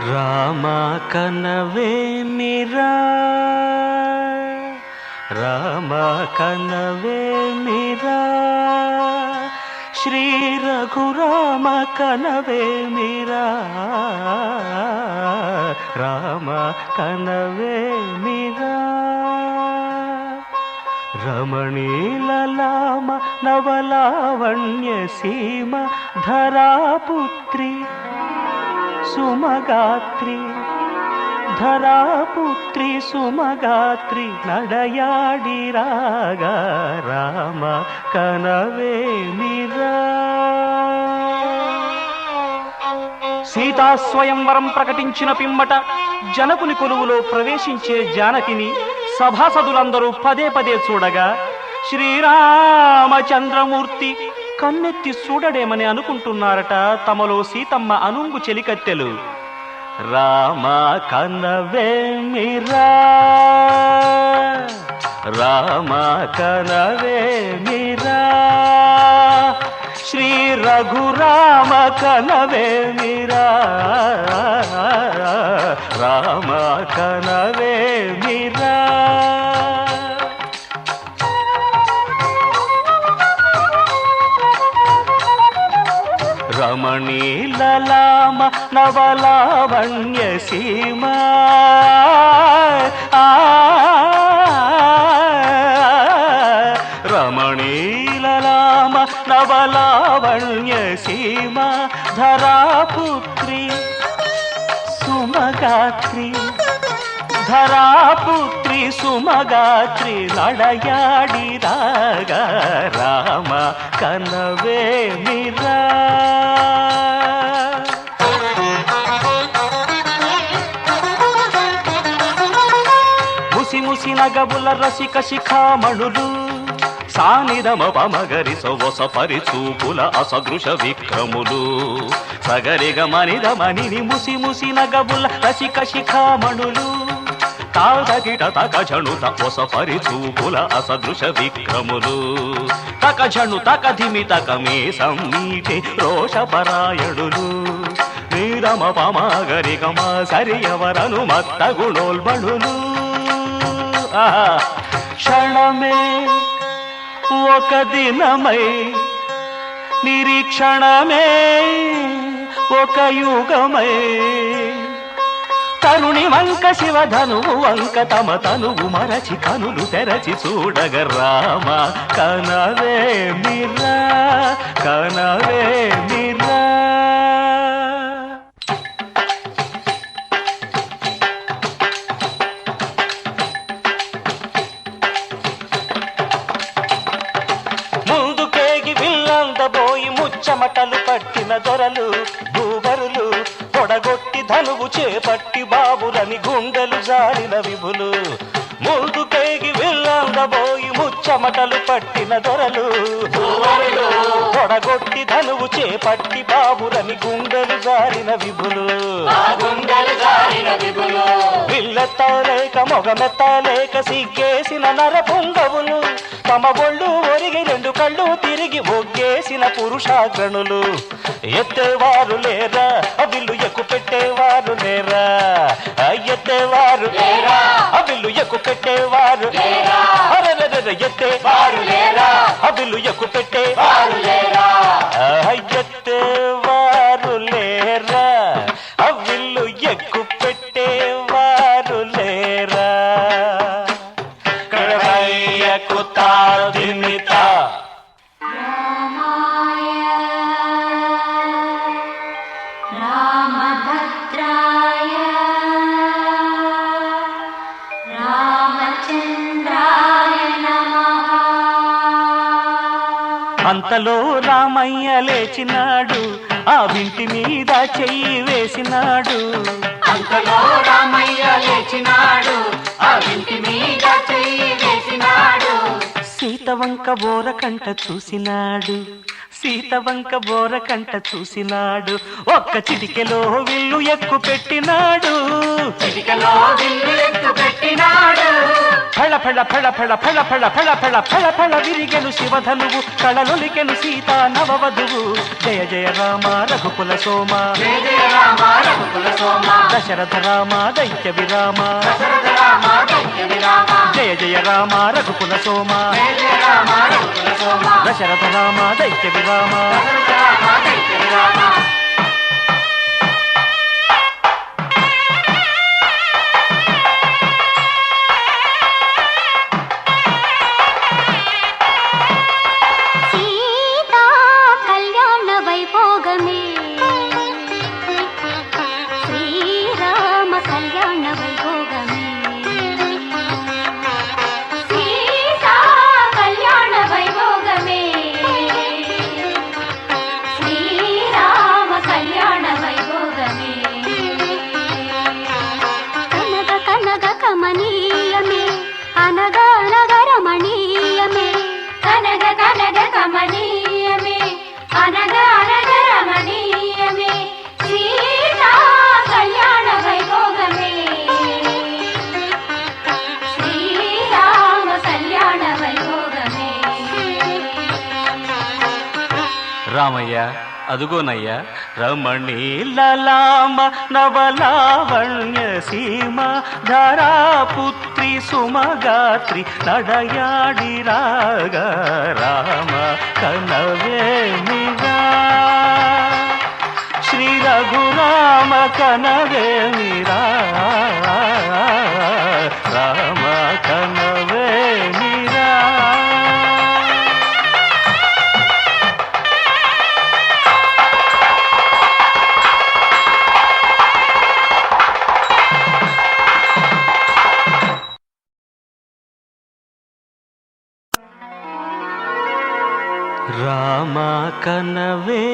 రామ కనవేమిరా రామ కనవేమిరా శ్రీ రఘురామ కనవేమిరా రామ కనవేమిరా రమణీలలామ నవలావణ్య సీమ ధరాపుత్రి సుమగాత్రి ధరాపుత్రి సుమగాత్రి నడయాడి రాగా రామ కనవేమిరా. సీతాస్వయంవరం ప్రకటించిన పిమ్మట జనకుని కొలువులో ప్రవేశించే జానకిని సభాసదులందరూ పదే పదే చూడగా శ్రీరామచంద్రమూర్తి కన్నెత్తి చూడడేమని అనుకుంటున్నారట తమలో సీతమ్మ అనుంగు చెలికత్తెలు. రామ కనవేమిరా రామ కనవేమిరా శ్రీ రఘురామ కనవేమిరా రామ కనవేమిరా. రమణీలలామ నవలావణ్య సీమ రమణీలలామ నవలావణ్య సీమ ధరాపుత్రి సుమగాత్రి ధరాపుత్రి సుమగాత్రి నడయాడి రాగా రామ కనవేమిరా. ముసి ముసి నగబుల రసిక శిఖామణులు సానిదమ పమగరి సొవస పరిచూపుల అసదృశ విక్రములు సగరిగ మనిదమని ముసి ముసి నగబుల రసిక శిఖామణులు తాదగిట తకజణుత ఒస పరిచూపుల అసదృశ విక్రములు తకజణు తకధిమి తకమే సమ్మీటి రోషపరాయణులు నీరమ పమగరిగమ సరియవరను మత్త గుణోల్బణులు. క్షణమే ఒక దినమై నిరీక్షణమే ఒక యుగమై తరుణి వంక శివధనువు వంక తమ తనువు మరచి కనులు తెరచి చూడగ రామ కనవేమిరా కనవేమిరా. చెమటలు పట్టిన దొరలు భూవరులు పొడగొట్టి ధనువు చేపట్టి బాబులని గుండెలు జారిన విభులు ముందుకేగి విల్లందబోయి ముచ్చమటలు పట్టిన దొరలు పొడగొట్టి ధనువు చేపట్టి బాబులని గుండెలు జారిన విభులు విల్లెత్తలేక మొగమెత్తలేక సిగ్గేసిన నర పొంగవులు తమ ఒళ్ళు ఒరిగి రెండు కళ్ళు తిరిగి ఒగ్గేసిన పురుషాగ్రణులు ఎత్తేవారు లేరా అవిల్లు ఎక్కు పెట్టేవారు లేరా ఎత్తేవారు లేరా అవిల్లు ఎక్కు పెట్టేవారు లేరా ఎత్తేవారు లేరా అవిల్లు ఎక్కు పెట్టేవారు లేరా ఎత్తేవారు లేరా అవిల్లు ఎక్కు పెట్టేవారు లేరా. కుతాదిమిత రామభద్రాయ రామచంద్రాయ నమః. అంతలో రామయ్య లేచినాడు ఆ వింటి మీద చెయ్యి వేసినాడు. అంతలో రామయ్య లేచినాడు ఆ వింటి మీద చెయ్యి వేసినాడు. సీత వంక బోర కంట చూసినాడు సీత వంక బోర కంట చూసినాడు, ఒక్క చిటికెలో విల్లు ఎక్కు పెట్టినాడు. చిటికలో విల్లు ఎక్కు పెట్టినాడు. ఫళ ఫళ ఫళ ఫళ ఫళ ఫళ ఫళ ఫళ ఫళ ఫళ విరిగెను శివధనువు, కళలొలికెను సీతా నవవధువు. జయ జయ రామ రఘుకుల సోమ, జయ జయ రామ రఘుకుల సోమ, దశరథ రామ దైత్య విరామ. దశరథ రామ దైత్య విరామ. జయ జయ రామ రఘుకుల సోమ, జయ జయ రామ రఘుకుల సోమ, దశరథ రామ దైత్య విరామ. దశరథ రామ దైత్య విరామ. సీతా కళ్యాణ వైభోగమే, శ్రీరామ కళ్యాణ వైభోగమే. సీతా కళ్యాణ వైభోగమే, శ్రీరామ కళ్యాణ వైభోగమే. కనగ కనగ కమనీయమే, అనగ అనగ రమణీయమే. కనగ కనగ కమనీయమే, అనగ అనగ రమణీయమే. సీతా కళ్యాణ వైభోగమే, శ్రీరామ కళ్యాణ వైభోగమే. రామయ్య అదుగోనయ్య రమణీలలామ నవలావణ్య సీమ ధరాపుత్రి సుమగాత్రి నడయాడి రాగ రామ కనవేమిరా. శ్రీ రఘురామ కనవేమిరా, రామ కనవేమిరా. రామ కనవే